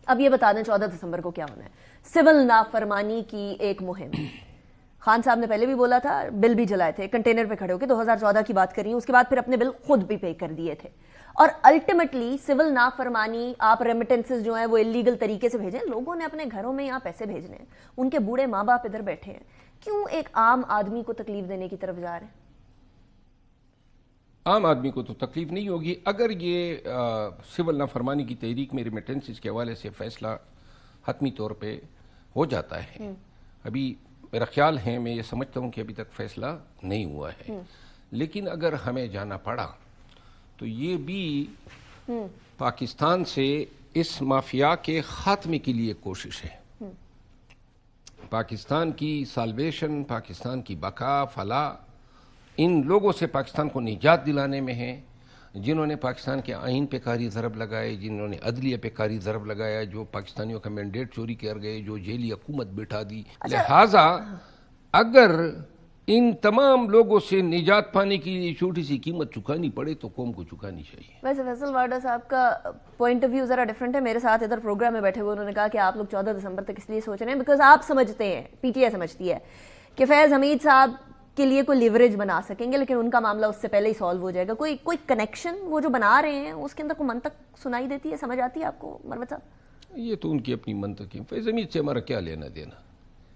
اب یہ بتا دیں 14 دسمبر کو کیا ہونا ہے؟ سول نافرمانی کی ایک مہم، خان صاحب نے پہلے بھی بولا تھا، بل بھی جلائے تھے، کنٹینر پہ کھڑے ہو کے 2014 کی بات کر رہی ہوں، اس کے بعد پھر اپنے بل خود بھی پے کر دیے تھے، اور الٹیمیٹلی سول نافرمانی، آپ ریمیٹنسز جو ہیں وہ اللیگل طریقے سے بھیجیں، لوگوں نے اپنے گھروں میں یہاں پیسے بھیجنے ہیں، ان کے بوڑھے ماں باپ ادھر بیٹھے ہیں، کیوں ایک عام آدمی کو تکلیف دینے کی طرف جا رہے ہیں؟ عام آدمی کو تو تکلیف نہیں ہوگی اگر یہ سول نافرمانی کی تحریک میں ریمیٹنسز کے حوالے سے فیصلہ حتمی طور پہ ہو جاتا ہے. ابھی میرا خیال ہے، میں یہ سمجھتا ہوں کہ ابھی تک فیصلہ نہیں ہوا ہے، لیکن اگر ہمیں جانا پڑا تو یہ بھی پاکستان سے اس مافیا کے خاتمے کے لیے کوشش ہے. پاکستان کی سالویشن، پاکستان کی بقا فلاح ان لوگوں سے پاکستان کو نجات دلانے میں ہے، جنہوں نے پاکستان کے آئین پہ کاری ضرب لگائے، جنہوں نے عدلیہ پہ کاری ضرب لگایا، جو پاکستانیوں کا مینڈیٹ چوری کر گئے، جو جیلی حکومت بٹھا دی. لہٰذا اگر ان تمام لوگوں سے نجات پانے کی لیے چھوٹی سی قیمت چکانی پڑے تو قوم کو چکانی چاہیے. ویسے فیصل وارڈا صاحب کا پوائنٹ آف ویو ذرا ڈفرینٹ ہے. میرے ساتھ ادھر پروگرام میں بیٹھے ہوئے انہوں نے کہا کہ آپ لوگ 14 دسمبر تک اس لیے سوچ رہے ہیں بیکاز آپ سمجھتے ہیں، پی ٹی آئی سمجھتی ہے کہ فیض حمید صاحب کے لیے کوئی لیوریج بنا سکیں گے، لیکن ان کا معاملہ اس سے پہلے ہی سالو ہو جائے گا. کوئی کنیکشن وہ جو بنا رہے ہیں اس کے اندر کوئی منطق سنائی دیتی ہے، سمجھ آتی ہے آپ کو مروت صاحب؟ یہ تو ان کی اپنی منطق ہے. فیض حمید سے ہمارا کیا لینا دینا؟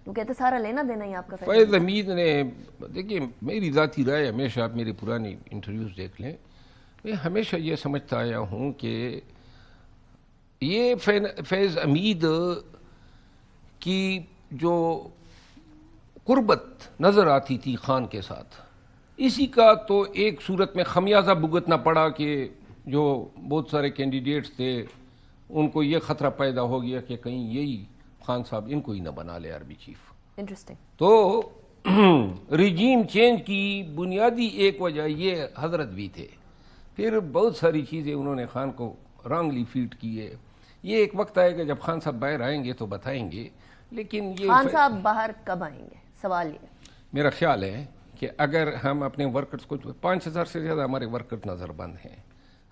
وہ کہتے سارا لینا دینا ہی آپ کا. فیض حمید نے، دیکھیے میری ذاتی رائے، ہمیشہ آپ میری پرانی انٹرویوز دیکھ لیں، میں ہمیشہ یہ سمجھتا آیا ہوں کہ یہ فیض حمید کی جو قربت نظر آتی تھی خان کے ساتھ، اسی کا تو ایک صورت میں خمیازہ بھگتنا پڑا کہ جو بہت سارے کینڈیڈیٹس تھے ان کو یہ خطرہ پیدا ہو گیا کہ کہیں یہی خان صاحب ان کو ہی نہ بنا لے آرمی چیف. انٹرسٹنگ. تو ریجیم چینج کی بنیادی ایک وجہ یہ حضرت بھی تھے. پھر بہت ساری چیزیں انہوں نے خان کو رانگلی فیڈ کی ہے. یہ ایک وقت آئے گا جب خان صاحب باہر آئیں گے تو بتائیں گے. لیکن یہ خان صاحب باہر کب آئیں گے؟ سوال یہ میرا خیال ہے کہ اگر ہم اپنے ورکرز کو 5000 سے زیادہ ہمارے ورکر نظر بند ہیں.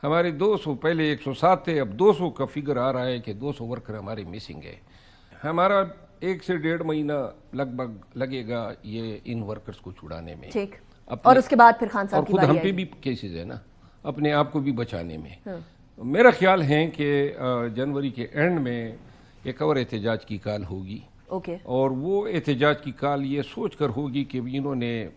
ہمارے 200 پہلے 107 تھے، اب 200 کا فگر آ رہا ہے کہ 200 ورکر ہمارے مسنگ ہے. ہمارا 1 سے 1.5 مہینہ لگ بھگ لگے گا یہ ان ورکرز کو چھڑانے میں. ٹھیک. اور اس کے بعد پھر خان صاحب کی باری آئے گی. اور خود ہم پہ بھی کیسز ہے نا، اپنے آپ کو بھی بچانے میں. میرا خیال ہے کہ جنوری کے اینڈ میں ایک اور احتجاج کی کال ہوگی. اور وہ احتجاج کی کال یہ سوچ کر ہوگی کہ انہوں نے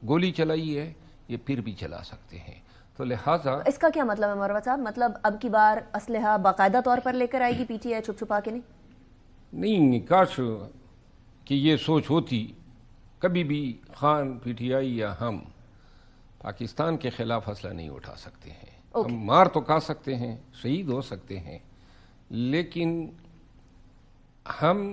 گولی چلائی ہے، یہ پھر بھی چلا سکتے ہیں. تو لہٰذا اس کا کیا مطلب ہے مروت صاحب؟ مطلب اب کی بار اسلحہ باقاعدہ طور پر لے کر آئے گی پی ٹی آئی، چھپ چھپا کے نہیں؟ کاش کہ یہ سوچ ہوتی. کبھی بھی خان، پی ٹی آئی یا ہم پاکستان کے خلاف اسلحہ نہیں اٹھا سکتے ہیں. ہم مار تو کھا سکتے ہیں، شہید ہو سکتے ہیں، لیکن ہم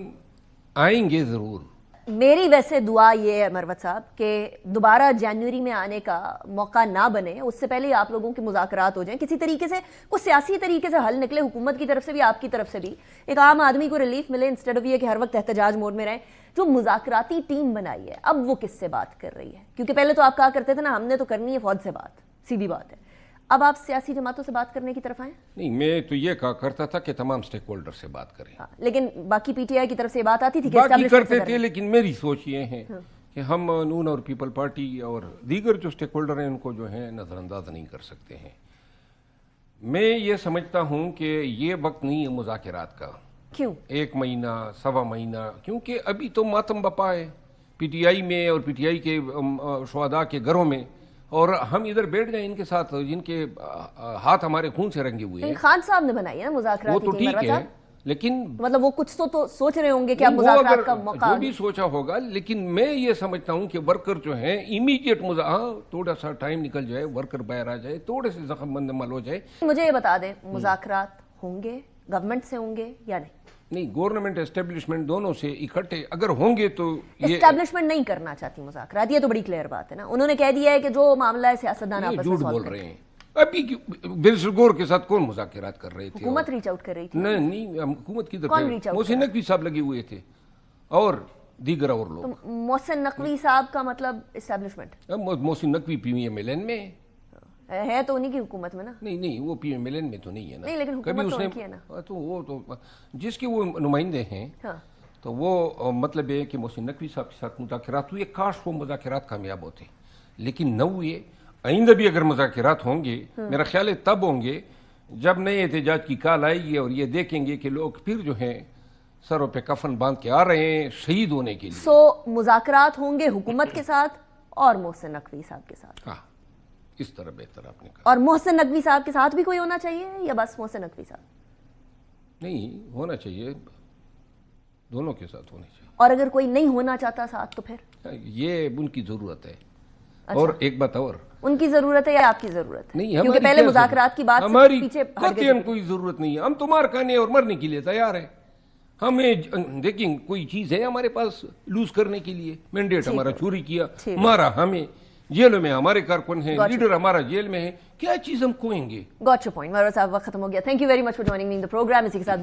آئیں گے ضرور. میری ویسے دعا یہ ہے مروت صاحب کہ دوبارہ جنوری میں آنے کا موقع نہ بنے، اس سے پہلے آپ لوگوں کے مذاکرات ہو جائیں، کسی طریقے سے کوئی سیاسی طریقے سے حل نکلے، حکومت کی طرف سے بھی آپ کی طرف سے بھی، ایک عام آدمی کو ریلیف ملے انسٹیڈ آف یہ کہ ہر وقت احتجاج موڈ میں رہیں. جو مذاکراتی ٹیم بنائی ہے اب وہ کس سے بات کر رہی ہے؟ کیونکہ پہلے تو آپ کہا کرتے تھے نا ہم نے تو کرنی ہے فوج سے بات، سیدھی بات ہے. اب آپ سیاسی جماعتوں سے بات کرنے کی طرف آئیں؟ نہیں، میں تو یہ کہا کرتا تھا کہ تمام سٹیک ہولڈر سے بات کریں. لیکن باقی پی ٹی آئی کی طرف سے یہ بات آتی تھی کہ باقی کرتے تھے، لیکن میری سوچ یہ ہے کہ ہم نون اور پیپل پارٹی اور دیگر جو سٹیک ہولڈر ہیں ان کو جو ہے نظر انداز نہیں کر سکتے ہیں. میں یہ سمجھتا ہوں کہ یہ وقت نہیں ہے مذاکرات کا. کیوں؟ 1 مہینہ، 1.25 مہینہ، کیونکہ ابھی تو ماتم بپا ہے پی ٹی آئی میں اور پی ٹی آئی کے شہداء کے گھروں میں، اور ہم ادھر بیٹھ جائیں ان کے ساتھ جن کے ہاتھ ہمارے خون سے رنگے ہوئے ہیں. خان صاحب نے بنائی ہے نا مذاکرات. وہ تو ٹھیک ہے، لیکن مطلب وہ کچھ تو سوچ رہے ہوں گے کہ اب مذاکرات کا موقع جو بھی سوچا ہوگا. لیکن میں یہ سمجھتا ہوں کہ ورکر جو ہیں امیڈیٹ تھوڑا سا ٹائم نکل جائے، ورکر باہر آ جائے، تھوڑے سے زخم بند عمل ہو جائے. مجھے یہ بتا دیں مذاکرات ہوں گے گورنمنٹ سے ہوں گے یا نہیں؟ نہیں، گورنمنٹ اسٹیبلشمنٹ دونوں سے اکٹھے اگر ہوں گے تو اسٹیبلشمنٹ نہیں کرنا چاہتی مذاکرات، یہ تو بڑی کلیئر بات ہے نا. انہوں نے کہہ دیا ہے کہ جو معاملہ ہے سیاستدان آپس میں جھوٹ بول رہے ہیں. ابھی بلسگور کے ساتھ کون مذاکرات کر رہے تھے؟ حکومت ریچ آؤٹ کر رہی تھی. نہیں، حکومت کی طرف محسن نقوی صاحب لگے ہوئے تھے اور دیگر اور لوگ. محسن نقوی صاحب کا مطلب establishment? Mohsin Naqvi P M L N میں ہے تو انہی کی حکومت میں نا. نہیں وہ پی ایم ایل این میں تو نہیں ہے نا. نہیں لیکن حکومت تو ان کی ہے نا. تو وہ تو جس کے وہ نمائندے ہیں تو وہ مطلب ہے کہ محسن نقوی صاحب کے ساتھ مذاکرات ہوئے. کاش وہ مذاکرات کامیاب ہوتے لیکن نہ ہوئے. آئندہ بھی اگر مذاکرات ہوں گے میرا خیال ہے تب ہوں گے جب نئے احتجاج کی کال آئے گی اور یہ دیکھیں گے کہ لوگ پھر جو ہیں سروں پہ کفن باندھ کے آ رہے ہیں شہید ہونے کے لیے. سو مذاکرات ہوں گے حکومت کے ساتھ اور محسن نقوی صاحب کے ساتھ. ہاں اس طرح بہتر آپ نے کہا. اور محسن نقوی صاحب کے ساتھ بھی کوئی ہونا چاہیے یا بس محسن نقوی صاحب؟ نہیں ہونا چاہیے, دونوں کے ساتھ ہونا چاہیے. اور اگر کوئی نہیں ہونا چاہتا ساتھ تو پھر یہ ان کی ضرورت ہے. اور ایک بات اور, ان کی ضرورت ہے یا آپ کی ضرورت ہے؟ نہیں کیونکہ پہلے مذاکرات کی بات سے ہماری پیچھے قطعاً کوئی ضرورت نہیں ہے. ہم تو مار کھانے اور مرنے کے لیے تیار ہیں. ہمیں دیکھیں کوئی چیز ہے ہمارے پاس لوز کرنے کے لیے؟ مینڈیٹ ہمارا چوری کیا, مارا ہمیں, جیلوں میں ہمارے کارکن ہیں, لیڈر ہمارا جیل میں ہے, کیا چیز ہم کھوئیں گے؟ Got your point. صاحب وقت ختم ہو گیا. Thank you very much for joining me in the programme. اسی کے ساتھ